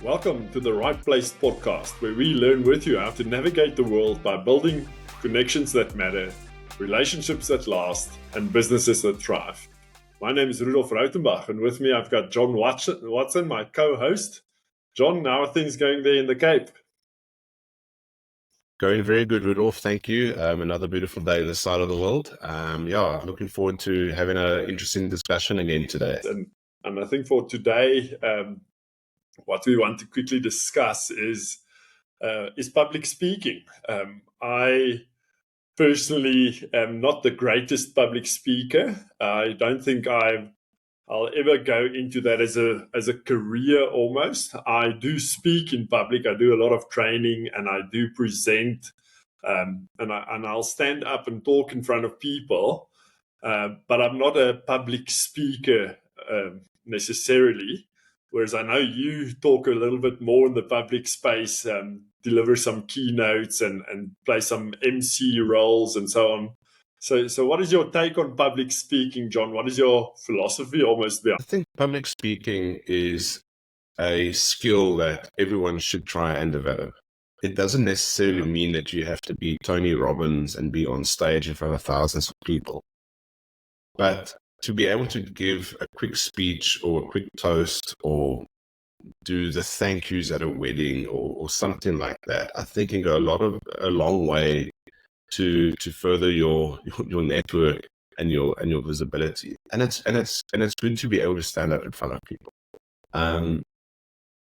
Welcome to the Right Place podcast, where we learn with you how to navigate the world by building connections that matter, relationships that last, and businesses that thrive. My name is Rudolf Rautenbach, and with me I've got John Watson, my co-host. John, how are things going there in the Cape? Going very good, Rudolf. Thank you. Another beautiful day this side of the world. Looking forward to having an interesting discussion again today. And I think for today, what we want to quickly discuss is public speaking. I personally am not the greatest public speaker. I don't think I'll ever go into that as a career almost. I do speak in public. I do a lot of training and I do present. And I'll stand up and talk in front of people. But I'm not a public speaker necessarily. Whereas I know you talk a little bit more in the public space, deliver some keynotes and play some MC roles and so on. So what is your take on public speaking, John? What is your philosophy almost there? I think public speaking is a skill that everyone should try and develop. It doesn't necessarily mean that you have to be Tony Robbins and be on stage in front of thousands of people. But to be able to give a quick speech or a quick toast or do the thank yous at a wedding or something like that, I think can go a long way to further your network and your visibility. And it's good to be able to stand up in front of people.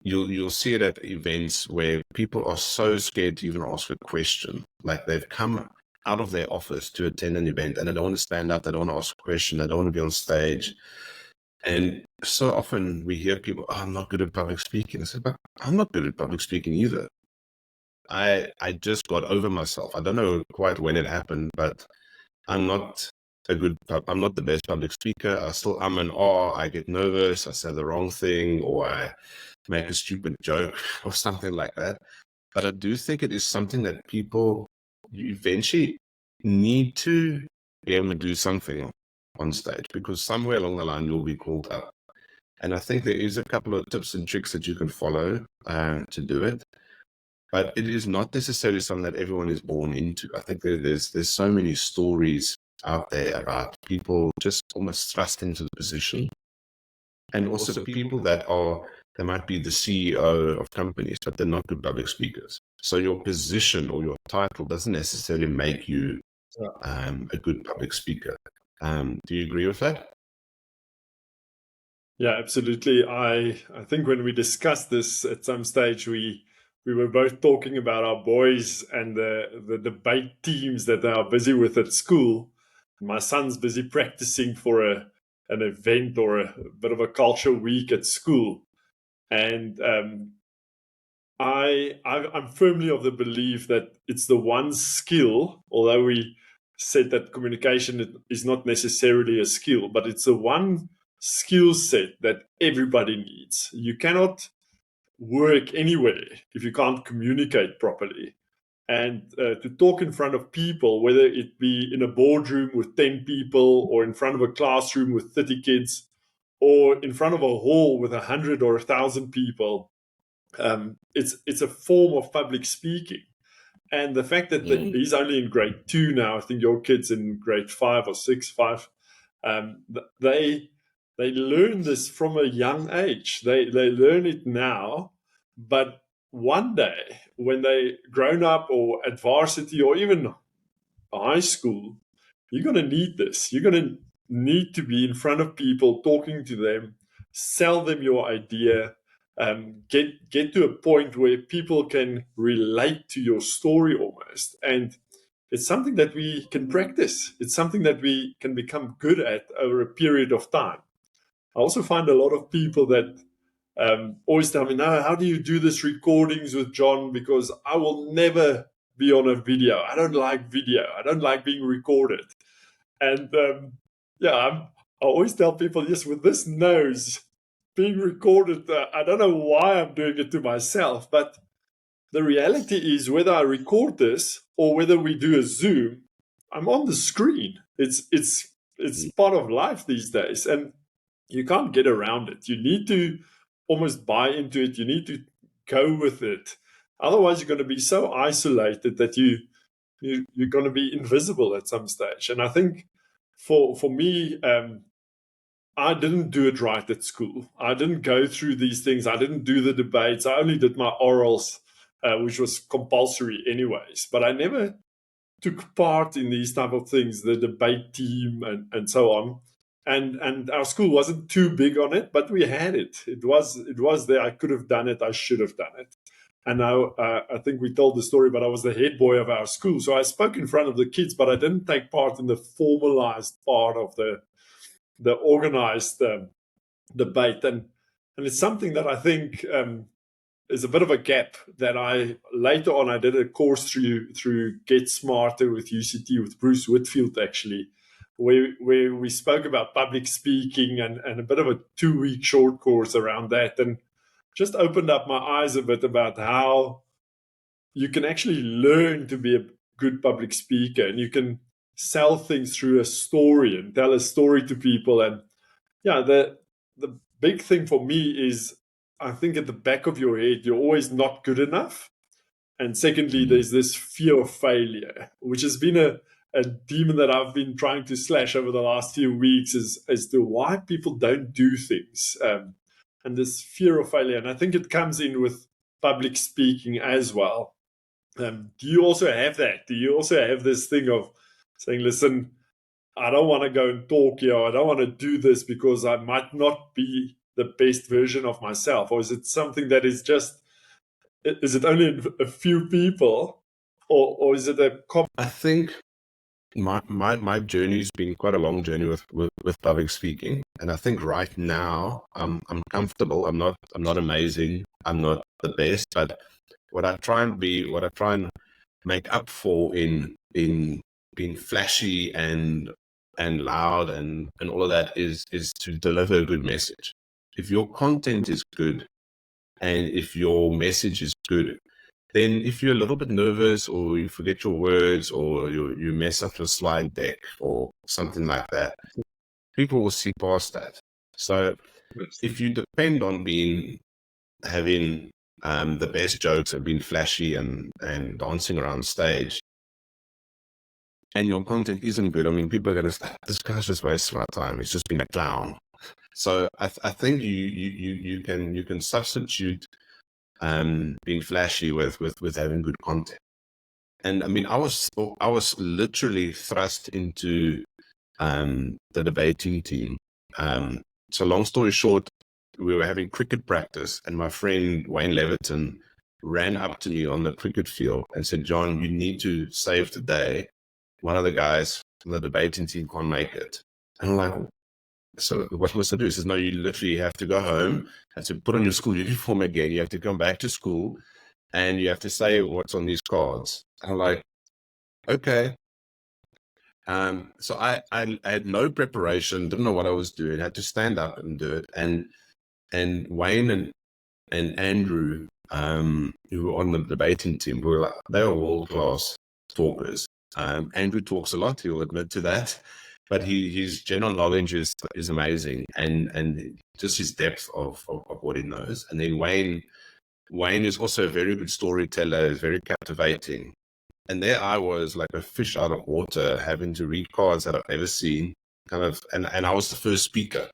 You'll see it at events where people are so scared to even ask a question. Like they've come out of their office to attend an event and they don't want to stand up, they don't want to ask a question, they don't want to be on stage. And so often we hear people, I'm not good at public speaking. I said, but I'm not good at public speaking either. I just got over myself. I don't know quite when it happened, but I'm not the best public speaker. I'm an I get nervous, I say the wrong thing, or I make a stupid joke or something like that. But I do think it is something that you eventually need to be able to do something on stage, because somewhere along the line you'll be called up. And I think there is a couple of tips and tricks that you can follow to do it. But it is not necessarily something that everyone is born into. I think there's so many stories out there about people just almost thrust into the position. And also people that they might be the CEO of companies, but they're not good public speakers. So your position or your title doesn't necessarily make you a good public speaker. Do you agree with that? Yeah, absolutely. I think when we discussed this at some stage, we were both talking about our boys and the debate teams that they are busy with at school. My son's busy practicing for an event or a bit of a culture week at school. And I'm firmly of the belief that it's the one skill, although we said that communication is not necessarily a skill, but it's the one skill set that everybody needs. You cannot work anywhere if you can't communicate properly. And to talk in front of people, whether it be in a boardroom with 10 people or in front of a classroom with 30 kids or in front of a hall with 100 or 1,000 people, it's a form of public speaking. And the fact that he's only in grade 2 now, I think your kid's in grade 5 or 6, 5, they learn this from a young age. They learn it now, but one day when they grown up or at varsity or even high school, you're going to need this. You're going to need to be in front of people, talking to them, sell them your idea, get to a point where people can relate to your story almost. And it's something that we can practice. It's something that we can become good at over a period of time. I also find a lot of people that always tell me, no, how do you do this recordings with John? Because I will never be on a video. I don't like video. I don't like being recorded. And I always tell people, yes, with this nose being recorded, I don't know why I'm doing it to myself, but the reality is whether I record this or whether we do a Zoom, I'm on the screen. It's part of life these days, and you can't get around it. You need to almost buy into it. You need to go with it. Otherwise, you're going to be so isolated that you're going to be invisible at some stage. And I think for me, I didn't do it right at school. I didn't go through these things. I didn't do the debates. I only did my orals, which was compulsory anyways. But I never took part in these type of things, the debate team and so on. And our school wasn't too big on it, but we had it. It was there. I could have done it. I should have done it. And now I think we told the story, but I was the head boy of our school. So I spoke in front of the kids, but I didn't take part in the formalized part of the organized debate. And it's something that I think is a bit of a gap that later on I did a course through Get Smarter with UCT with Bruce Whitfield, actually, where we spoke about public speaking and a bit of a 2-week short course around that, and just opened up my eyes a bit about how you can actually learn to be a good public speaker, and you can sell things through a story and tell a story to people. And yeah, the big thing for me is, I think at the back of your head, you're always not good enough. And secondly, there's this fear of failure, which has been a demon that I've been trying to slash over the last few weeks, as to why people don't do things. And this fear of failure. And I think it comes in with public speaking as well. Do you also have that? Do you also have this thing of saying, listen, I don't want to go and talk here. I don't want to do this because I might not be the best version of myself? Or is it something that is it only a few people, or is it a I think my journey's been quite a long journey with public speaking, and I think right now I'm comfortable. I'm not amazing. I'm not the best, but what I try and make up for in being flashy and loud and all of that is to deliver a good message. If your content is good and if your message is good, then if you're a little bit nervous or you forget your words or you mess up your slide deck or something like that, people will see past that. So if you depend on having the best jokes and being flashy and dancing around stage, and your content isn't good, I mean, people are going to say, this guy's just wasting my time. He's just being a clown. So I think you can substitute being flashy with having good content. And I mean, I was literally thrust into the debating team. So long story short, we were having cricket practice, and my friend Wayne Leviton ran up to me on the cricket field and said, John, you need to save the day. One of the guys from the debating team can't make it. And I'm like, so what was to do? He says, no, you literally have to go home, have to put on your school uniform again. You have to come back to school and you have to say what's on these cards. And I'm like, okay. So I had no preparation, didn't know what I was doing, had to stand up and do it. And Wayne and Andrew, who were on the debating team, they were world-class talkers. Andrew talks a lot, he'll admit to that, but his general knowledge is amazing, and just his depth of what he knows. And then Wayne is also a very good storyteller, is very captivating. And there I was like a fish out of water, having to read cards that I've never seen, kind of, and I was the first speaker.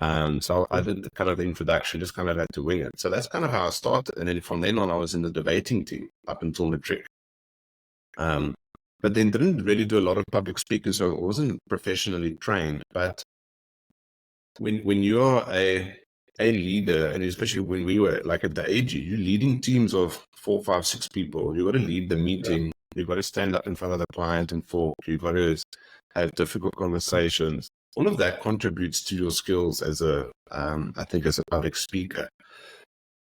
So I did the kind of introduction, just kind of had to wing it. So that's kind of how I started. And then from then on, I was in the debating team up until matric. But then didn't really do a lot of public speaking, so I wasn't professionally trained. But when you're a leader, and especially when we were like at the AG, you're leading teams of 4, 5, 6 people. You've got to lead the meeting. Yeah. You've got to stand up in front of the client and talk. You've got to have difficult conversations. All of that contributes to your skills as I think as a public speaker.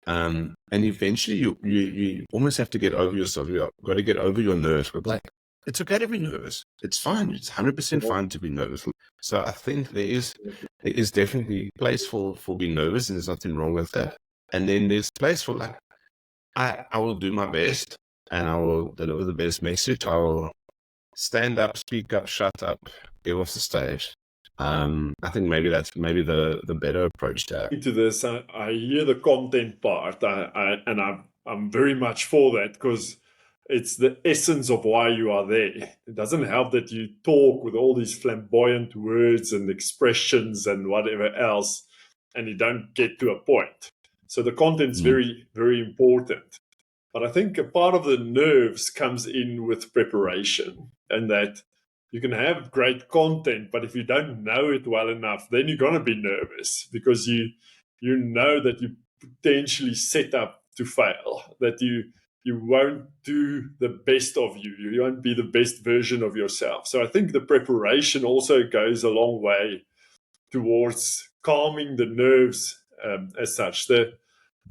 And eventually you almost have to get over yourself. You've got to get over your nerves. But like, it's okay to be nervous. It's fine. It's 100% fine to be nervous. So I think there is definitely a place for being nervous, and there's nothing wrong with that. And then there's place for like, I will do my best and I will deliver the best message. I will stand up, speak up, shut up, get off the stage. I think maybe that's maybe the better approach to Into this, I hear the content part, I'm very much for that, because it's the essence of why you are there. It doesn't help that you talk with all these flamboyant words and expressions and whatever else, and you don't get to a point. So the content's very, very important. But I think a part of the nerves comes in with preparation, and that you can have great content, but if you don't know it well enough, then you're going to be nervous, because you know that you potentially set up to fail, that you won't do the best of you. You won't be the best version of yourself. So I think the preparation also goes a long way towards calming the nerves, as such. The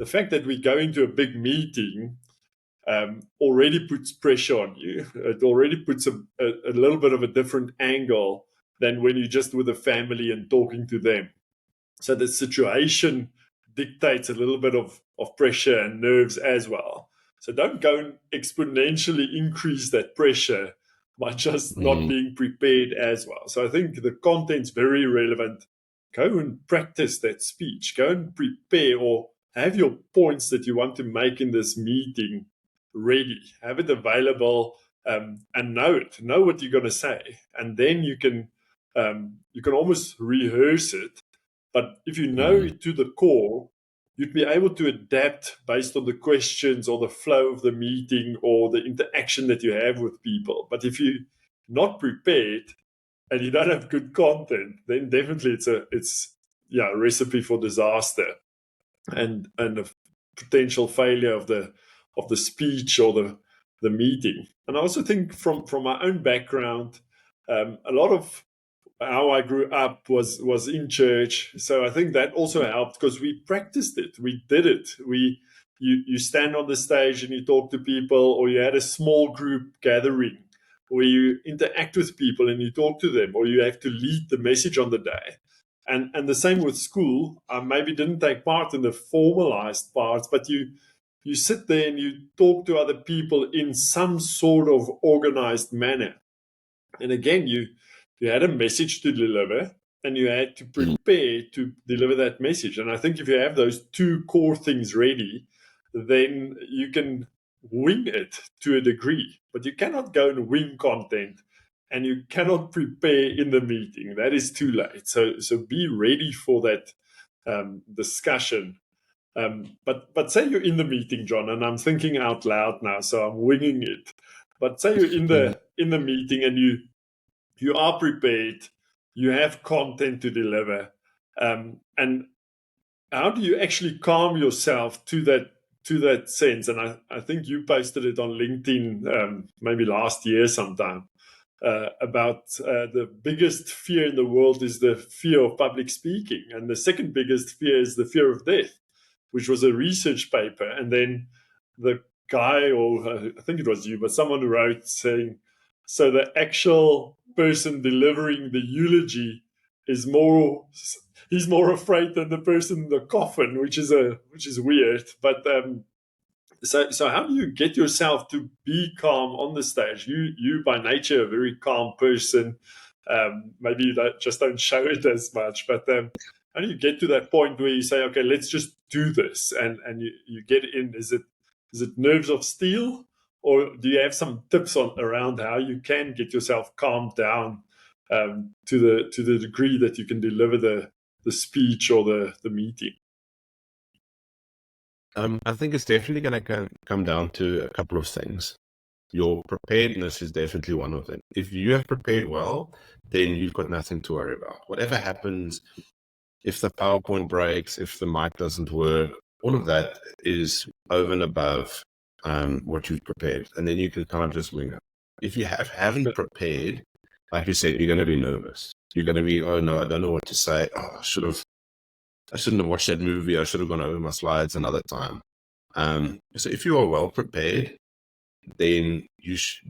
fact that we go into a big meeting already puts pressure on you. It already puts a little bit of a different angle than when you're just with a family and talking to them. So the situation dictates a little bit of pressure and nerves as well. So don't go and exponentially increase that pressure by just not being prepared as well. So I think the content's very relevant. Go and practice that speech. Go and prepare, or have your points that you want to make in this meeting ready. Have it available, and know it. Know what you're going to say. And then you can almost rehearse it. But if you know it to the core, you'd be able to adapt based on the questions or the flow of the meeting or the interaction that you have with people. But if you're not prepared and you don't have good content, then definitely it's a recipe for disaster and a potential failure of the speech or the meeting. And I also think from my own background, a lot of how I grew up was in church. So I think that also helped, because we practiced it. We did it. You stand on the stage and you talk to people, or you had a small group gathering where you interact with people and you talk to them, or you have to lead the message on the day. And the same with school. I maybe didn't take part in the formalized parts, but you sit there and you talk to other people in some sort of organized manner. And again, you had a message to deliver, and you had to prepare to deliver that message. And I think if you have those two core things ready, then you can wing it to a degree. But you cannot go and wing content, and you cannot prepare in the meeting. That is too late. So be ready for that discussion. But say you're in the meeting, John, and I'm thinking out loud now, so I'm winging it. But say you're in the meeting and you are prepared, you have content to deliver, and how do you actually calm yourself to that sense? And I think you posted it on LinkedIn maybe last year sometime, about the biggest fear in the world is the fear of public speaking, and the second biggest fear is the fear of death, which was a research paper. And then the guy, or I think it was you, but someone wrote saying, so the actual person delivering the eulogy he's more afraid than the person in the coffin, which is weird. But so how do you get yourself to be calm on the stage? You by nature a very calm person. Maybe you just don't show it as much, but how do you get to that point where you say, okay, let's just do this, and you get in? Is it nerves of steel, or do you have some tips around how you can get yourself calmed down to the degree that you can deliver the speech or the meeting? I think it's definitely going to come down to a couple of things. Your preparedness is definitely one of them. If you have prepared well, then you've got nothing to worry about. Whatever happens, if the PowerPoint breaks, if the mic doesn't work, all of that is over and above what you've prepared. And then you can kind of just wing it. If you haven't prepared, like you said, you're going to be nervous. You're going to be, oh no, I don't know what to say. Oh, I shouldn't have watched that movie. I should have gone over my slides another time. So if you are well prepared, then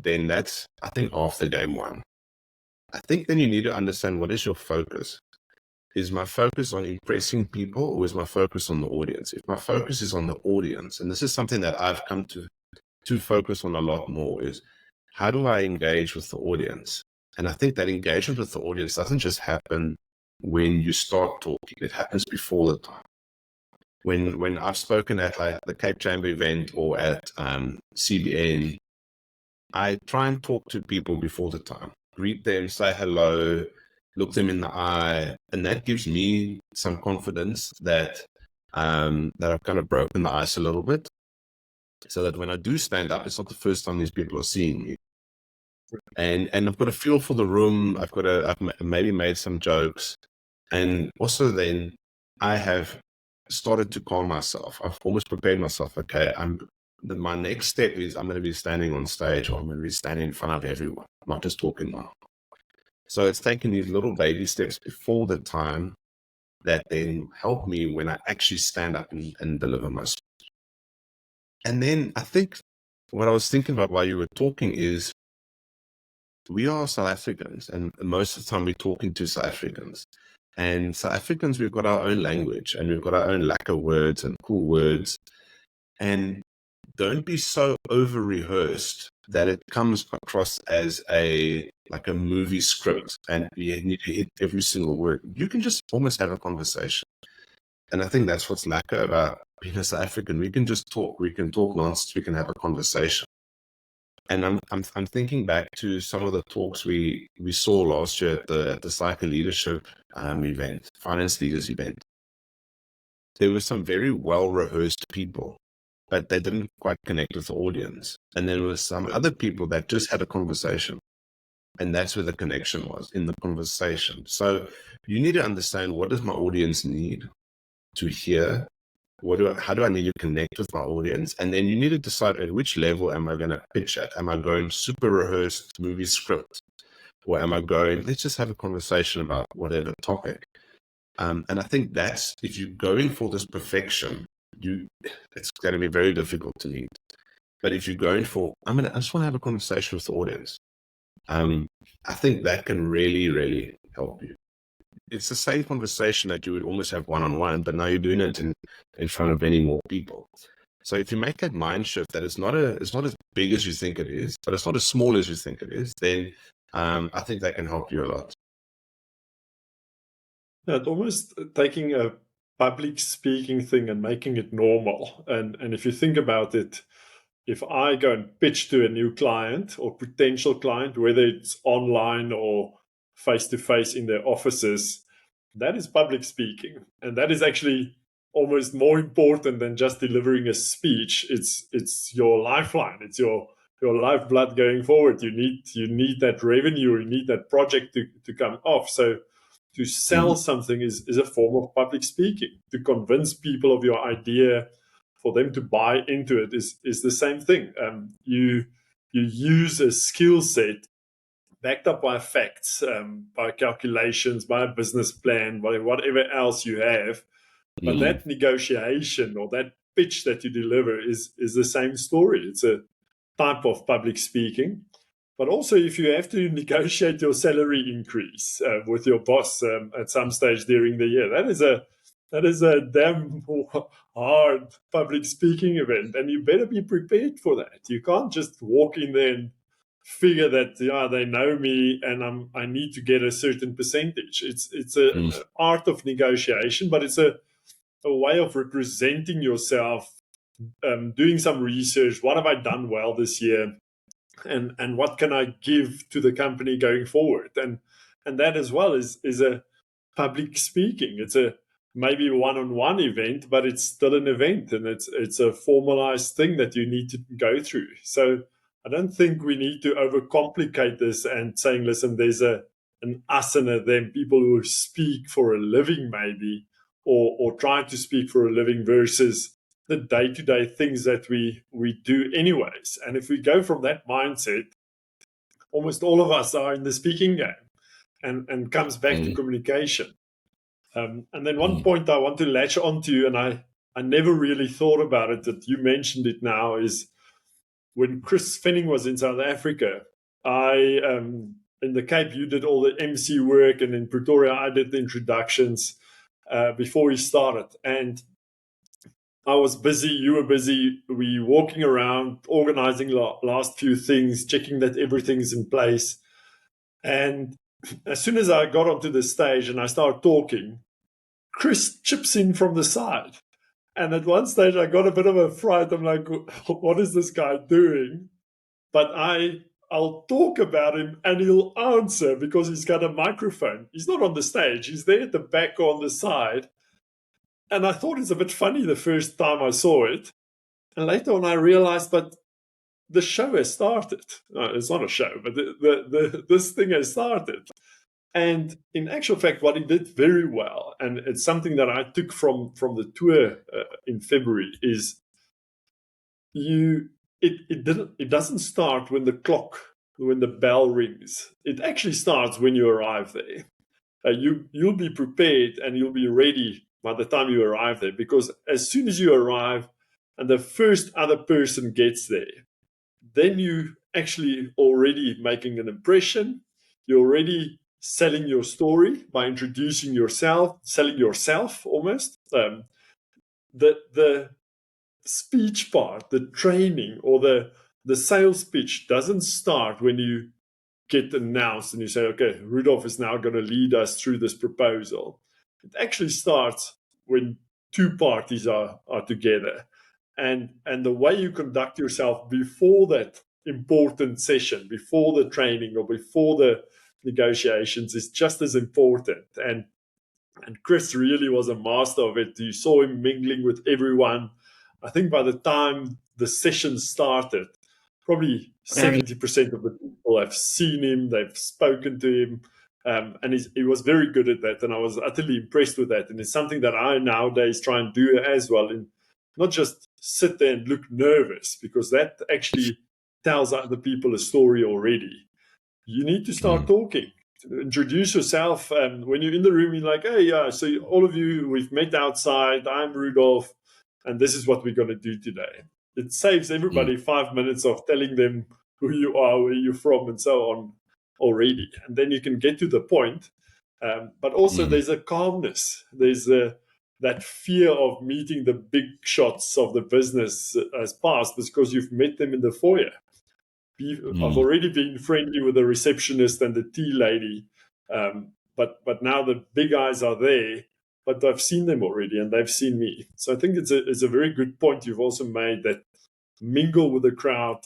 then that's, I think, half the game won. I think then you need to understand, what is your focus? Is my focus on impressing people, or is my focus on the audience? If my focus is on the audience, and this is something that I've come to focus on a lot more, is how do I engage with the audience? And I think that engagement with the audience doesn't just happen when you start talking. It happens before the time. When I've spoken at like the Cape Chamber event or at CBN, I try and talk to people before the time, greet them, say hello, look them in the eye, and that gives me some confidence that that I've kind of broken the ice a little bit, so that when I do stand up, it's not the first time these people are seeing me. And I've got a feel for the room. I've maybe made some jokes, and also then I have started to calm myself. I've almost prepared myself. Okay, my next step is I'm going to be standing on stage, or I'm going to be standing in front of everyone, not just talking now. So it's taking these little baby steps before the time that then help me when I actually stand up and deliver my speech. And then I think what I was thinking about while you were talking is, we are South Africans, and most of the time we're talking to South Africans. And South Africans, we've got our own language, and we've got our own lacquer words and cool words. And don't be so over rehearsed that it comes across as like a movie script, and you need to hit every single word. You can just almost have a conversation. And I think that's what's lacquer about being a South African. We can just talk. We can talk nonsense. We can have a conversation. And I'm thinking back to some of the talks we saw last year at the Cycle Leadership event, Finance Leaders event. There were some very well rehearsed people, but they didn't quite connect with the audience. And there were some other people that just had a conversation, and that's where the connection was, in the conversation. So you need to understand, what does my audience need to hear? How do I need to connect with my audience? And then you need to decide, at which level am I going to pitch at? Am I going super rehearsed movie script? Or am I going, let's just have a conversation about whatever topic? And I think that's, if you're going for this perfection, it's going to be very difficult to lead. But if you're going for, I just want to have a conversation with the audience, I think that can really, really help you. It's the same conversation that you would almost have one-on-one, but now you're doing it in front of many more people. So if you make that mind shift that it's not as big as you think it is, but it's not as small as you think it is, then I think that can help you a lot. Yeah, it's almost taking a public speaking thing and making it normal. And if you think about it, if I go and pitch to a new client or potential client, whether it's online or face-to-face in their offices, that is public speaking. And that is actually almost more important than just delivering a speech. It's your lifeline. It's your lifeblood going forward. You need that revenue. You need that project to come off. So to sell something is a form of public speaking. To convince people of your idea, for them to buy into it, is the same thing. You use a skill set backed up by facts, by calculations, by a business plan, by whatever else you have. But that negotiation or that pitch that you deliver is the same story. It's a type of public speaking. But also, if you have to negotiate your salary increase with your boss at some stage during the year, that is a damn hard public speaking event, and you better be prepared for that. You can't just walk in there and figure that they know me and I need to get a certain percentage. It's an art of negotiation, but it's a way of representing yourself, doing some research. What have I done well this year? And what can I give to the company going forward? And that as well is a public speaking. It's a maybe one-on-one event, but it's still an event, and it's a formalized thing that you need to go through. So I don't think we need to overcomplicate this and saying, listen, there's an us and a them, people who speak for a living maybe, or trying to speak for a living versus the day-to-day things that we do anyways. And if we go from that mindset, almost all of us are in the speaking game, and comes back to communication. And then one point I want to latch onto, and I never really thought about it, that you mentioned it now, is when Chris Fenning was in South Africa, in the Cape, you did all the MC work, and in Pretoria, I did the introductions before he started. And I was busy, you were busy, we walking around, organizing last few things, checking that everything's in place. And as soon as I got onto the stage and I started talking, Chris chips in from the side. And at one stage, I got a bit of a fright. I'm like, what is this guy doing? But I'll talk about him and he'll answer because he's got a microphone. He's not on the stage. He's there at the back or on the side. And I thought it's a bit funny the first time I saw it. And later on, I realized, but the show has started. No, it's not a show, but this thing has started. And in actual fact, what he did very well, and it's something that I took from the tour in February, is it doesn't start when the bell rings. It actually starts when you arrive there. You'll be prepared and you'll be ready by the time you arrive there, because as soon as you arrive and the first other person gets there, then you actually already making an impression. You're already selling your story by introducing yourself, selling yourself almost. The speech part, the training or the sales pitch doesn't start when you get announced and you say, okay, Rudolf is now going to lead us through this proposal. It actually starts when two parties are together. And the way you conduct yourself before that important session, before the training or before the negotiations is just as important. And Chris really was a master of it. You saw him mingling with everyone. I think by the time the session started, probably 70% of the people have seen him, they've spoken to him, and he was very good at that. And I was utterly impressed with that. And it's something that I nowadays try and do as well, and not just sit there and look nervous, because that actually tells other people a story already. You need to start talking. Introduce yourself, and when you're in the room, you're like, hey, yeah, so all of you, we've met outside. I'm Rudolf, and this is what we're going to do today. It saves everybody 5 minutes of telling them who you are, where you're from, and so on already. And then you can get to the point. But also there's a calmness. There's that fear of meeting the big shots of the business as past, because you've met them in the foyer. I've already been friendly with the receptionist and the tea lady, but now the big guys are there, but I've seen them already and they've seen me. So I think it's a very good point you've also made, that mingle with the crowd.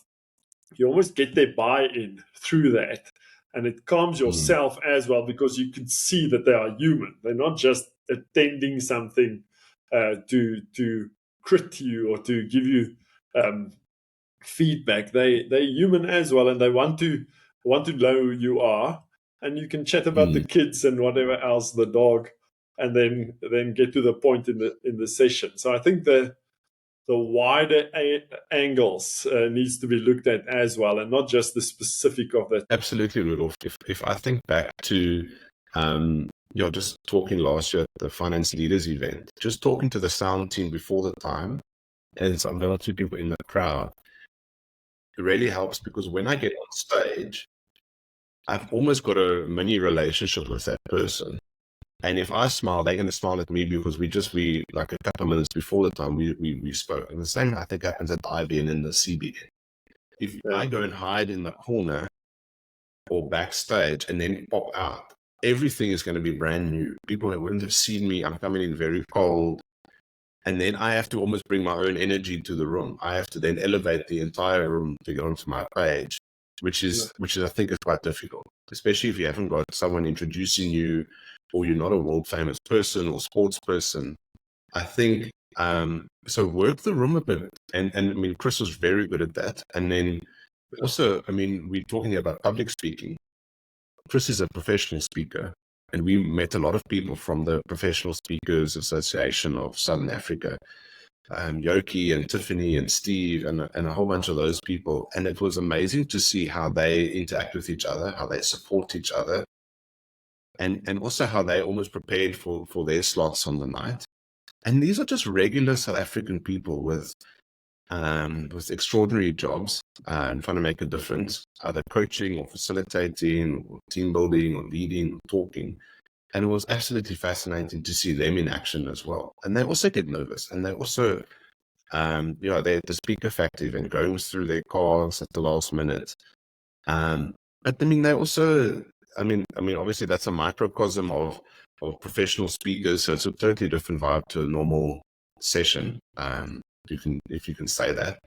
You almost get their buy-in through that, and it calms yourself as well, because you can see that they are human. They're not just attending something to crit you or to give you feedback. They're human as well, and they want to know who you are. And you can chat about the kids and whatever else, the dog, and then get to the point in the session. So I think the wider angles needs to be looked at as well, and not just the specific of that. Absolutely, Rudolf. If I think back to just talking last year at the Finance Leaders event, just talking to the sound team before the time, and some other two people in the crowd, it really helps, because when I get on stage, I've almost got a mini relationship with that person. And if I smile, they're going to smile at me, because we like a couple of minutes before the time we spoke. And the same, I think, happens at the IBN and the CBN. If I go and hide in the corner or backstage and then pop out, everything is going to be brand new. People wouldn't have seen me. I'm coming in very cold. And then I have to almost bring my own energy to the room. I have to then elevate the entire room to get onto my page, which is I think is quite difficult, especially if you haven't got someone introducing you, or you're not a world famous person or sports person. I think so work the room a bit. And I mean, Chris was very good at that. And then also, I mean, we're talking about public speaking. Chris is a professional speaker, and we met a lot of people from the Professional Speakers Association of Southern Africa, Yoki and Tiffany and Steve and a whole bunch of those people. And it was amazing to see how they interact with each other, how they support each other, and also how they almost prepared for their slots on the night. And these are just regular South African people with extraordinary jobs and trying to make a difference, either coaching or facilitating or team building or leading or talking. And it was absolutely fascinating to see them in action as well. And they also get nervous, and they also, they're the speaker factory event going through their cars at the last minute. But I mean, they also obviously that's a microcosm of professional speakers, so it's a totally different vibe to a normal session. If you can say that,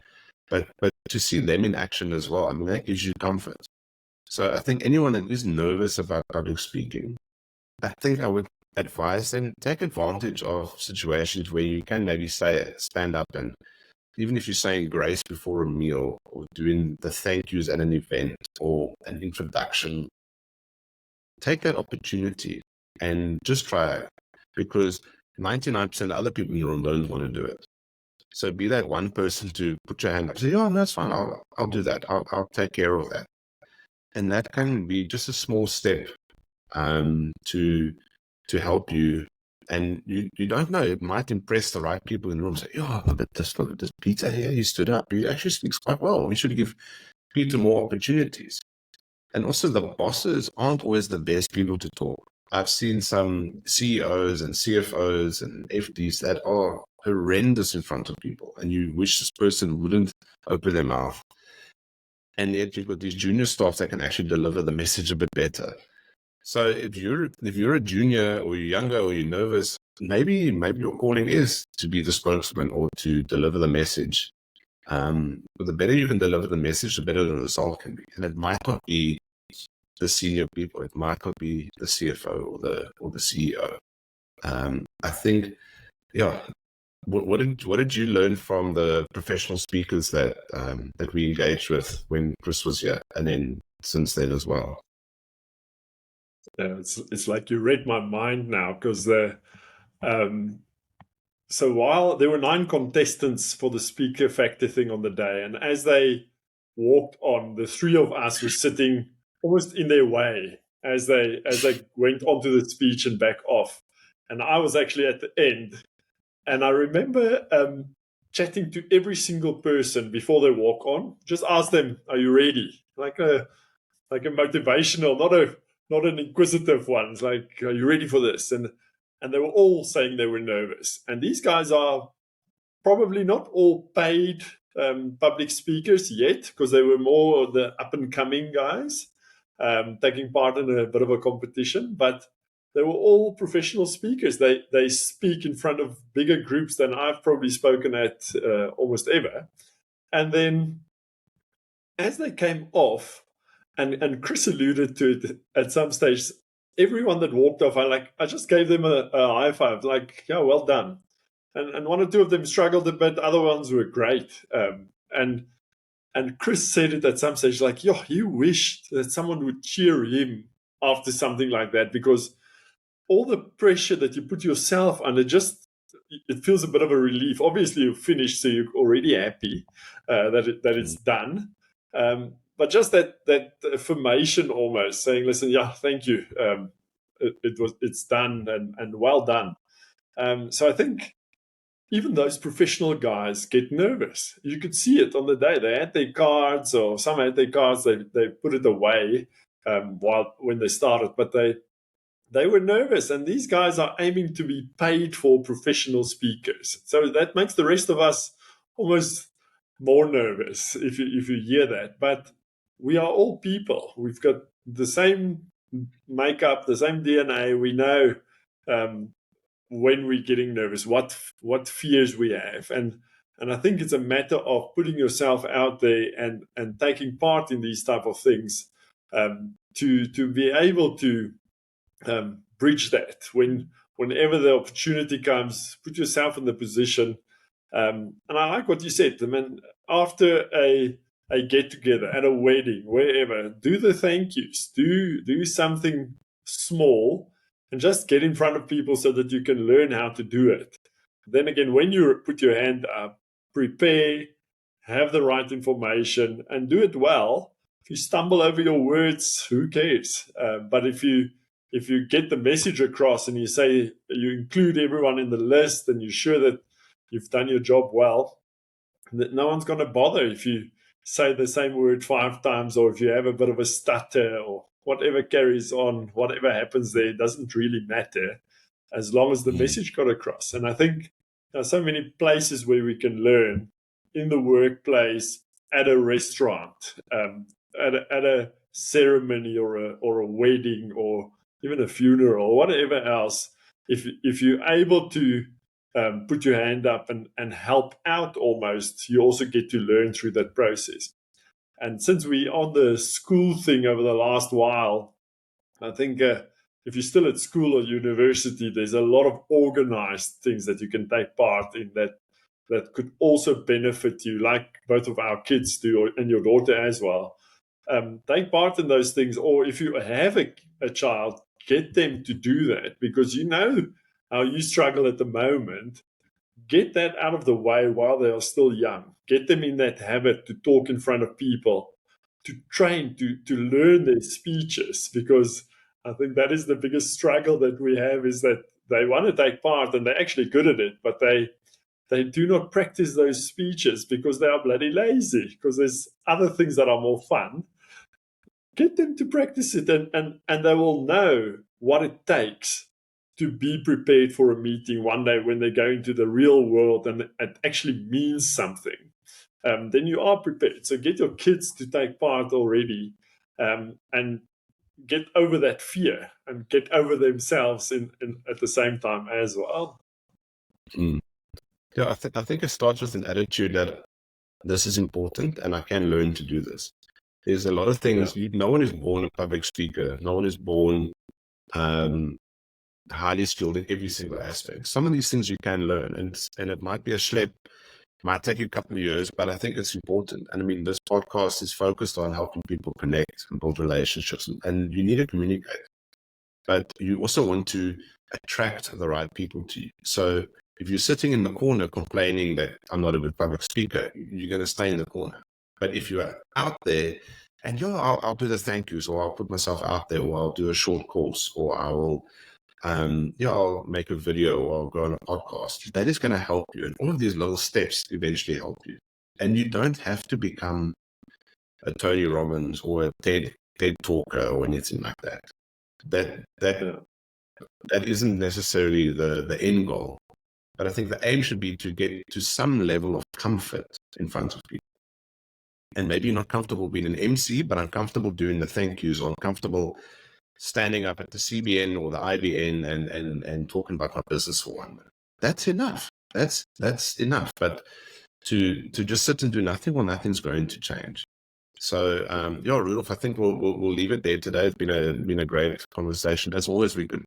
but to see them in action as well, that gives you comfort. So I think anyone that is nervous about public speaking, I think I would advise them take advantage of situations where you can maybe stand up, and even if you're saying grace before a meal or doing the thank yous at an event or an introduction, take that opportunity and just try it, because 99% of other people in the room don't want to do it. So be that one person to put your hand up, say, "Oh, that's fine. I'll do that. I'll take care of that." And that can be just a small step to help you. And you don't know, it might impress the right people in the room. Say, "Oh, but this Peter here, he stood up. He actually speaks quite well. We should give Peter more opportunities." And also, the bosses aren't always the best people to talk. I've seen some CEOs and CFOs and FDs that are horrendous in front of people, and you wish this person wouldn't open their mouth. And yet you've got these junior staff that can actually deliver the message a bit better. So if you're a junior or you're younger or you're nervous, maybe your calling is to be the spokesman or to deliver the message. But the better you can deliver the message, the better the result can be. And it might not be the senior people; it might not be the CFO or the CEO. I think, yeah. What did you learn from the professional speakers that we engaged with when Chris was here, and then since then as well? Yeah, it's like you read my mind now, because so while there were 9 contestants for the speaker factor thing on the day, and as they walked on, the 3 of us were sitting almost in their way as they went onto the speech and back off, and I was actually at the end. And I remember chatting to every single person before they walk on. Just ask them, "Are you ready?" Like a motivational, not an inquisitive one. It's like, "Are you ready for this?" And they were all saying they were nervous. And these guys are probably not all paid public speakers yet, because they were more the up and coming guys taking part in a bit of a competition, but they were all professional speakers. They speak in front of bigger groups than I've probably spoken at almost ever. And then as they came off, and Chris alluded to it at some stage, everyone that walked off, I just gave them a high five, like, "Yeah, well done." And 1 or 2 of them struggled a bit, other ones were great. And Chris said it at some stage, like, "Yo, he wished that someone would cheer him after something like that, because all the pressure that you put yourself under, just it feels a bit of a relief. Obviously, you've finished, so you're already happy that it's done. But just that affirmation, almost saying, "Listen, yeah, thank you. It's done, and well done." So I think even those professional guys get nervous. You could see it on the day. They had their cards, or some had their cards. They put it away when they started, but they were nervous. And these guys are aiming to be paid for professional speakers, so that makes the rest of us almost more nervous if you hear that. But we are all people. We've got the same makeup, the same DNA. We know when we're getting nervous, what fears we have, and I think it's a matter of putting yourself out there and taking part in these type of things to be able to bridge that whenever the opportunity comes. Put yourself in the position. And I like what you said. I mean, after a get together, at a wedding, wherever, do the thank yous. Do something small, and just get in front of people so that you can learn how to do it. Then again, when you put your hand up, prepare, have the right information, and do it well. If you stumble over your words, who cares? But if you get the message across, and you say, you include everyone in the list, and you're sure that you've done your job well, that no one's going to bother if you say the same word 5 times, or if you have a bit of a stutter, or whatever carries on, whatever happens there, it doesn't really matter, as long as the message got across. And I think there are so many places where we can learn: in the workplace, at a restaurant, at a ceremony or a wedding or even a funeral or whatever else, if you're able to put your hand up and help out almost, you also get to learn through that process. And since we're on the school thing over the last while, I think if you're still at school or university, there's a lot of organized things that you can take part in that could also benefit you, like both of our kids do, and your daughter as well. Take part in those things, or if you have a child, get them to do that, because you know how you struggle at the moment. Get that out of the way while they are still young. Get them in that habit to talk in front of people, to train, to learn their speeches, because I think that is the biggest struggle that we have, is that they want to take part and they're actually good at it, but they do not practice those speeches because they are bloody lazy, because there's other things that are more fun. Get them to practice it, and they will know what it takes to be prepared for a meeting one day when they go into the real world and it actually means something. Then you are prepared. So get your kids to take part already, and get over that fear and get over themselves in at the same time as well. Yeah, I think it starts with an attitude that this is important and I can learn to do this. There's a lot of things. No one is born a public speaker. No one is born highly skilled in every single aspect. Some of these things you can learn, and it might be a schlep. It might take you a couple of years, but I think it's important. And I mean, this podcast is focused on helping people connect and build relationships, and you need to communicate. But you also want to attract the right people to you. So if you're sitting in the corner complaining that I'm not a good public speaker, you're going to stay in the corner. But if you are out there, and I'll do the thank yous, or I'll put myself out there, or I'll do a short course, or I will, I'll make a video, or I'll go on a podcast. That is going to help you. And all of these little steps eventually help you. And you don't have to become a Tony Robbins or a TED talker or anything like that. That isn't necessarily the end goal. But I think the aim should be to get to some level of comfort in front of people. And maybe you're not comfortable being an MC, but I'm comfortable doing the thank yous, or I'm comfortable standing up at the CBN or the IBN and talking about my business for 1 minute. That's enough. That's enough. But to just sit and do nothing, well, nothing's going to change. So Rudolf, I think we'll leave it there today. It's been a great conversation. As always, we could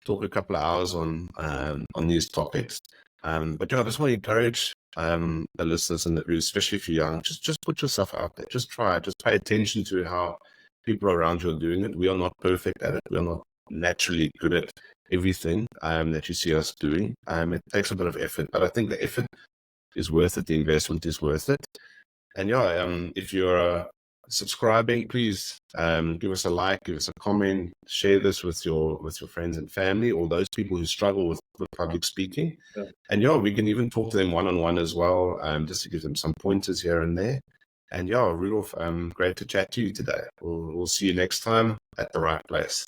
talk a couple of hours on these topics. But I just want to encourage the listeners, and especially if you're young, just put yourself out there. Just try. Just pay attention to how people around you are doing it. We are not perfect at it. We are not naturally good at everything that you see us doing. It takes a bit of effort, but I think the effort is worth it. The investment is worth it. And if you're subscribing, please give us a like, give us a comment, share this with your friends and family, or those people who struggle with public speaking. Yeah. And we can even talk to them one-on-one as well, just to give them some pointers here and there. And Rudolf, great to chat to you today. We'll see you next time at the right place.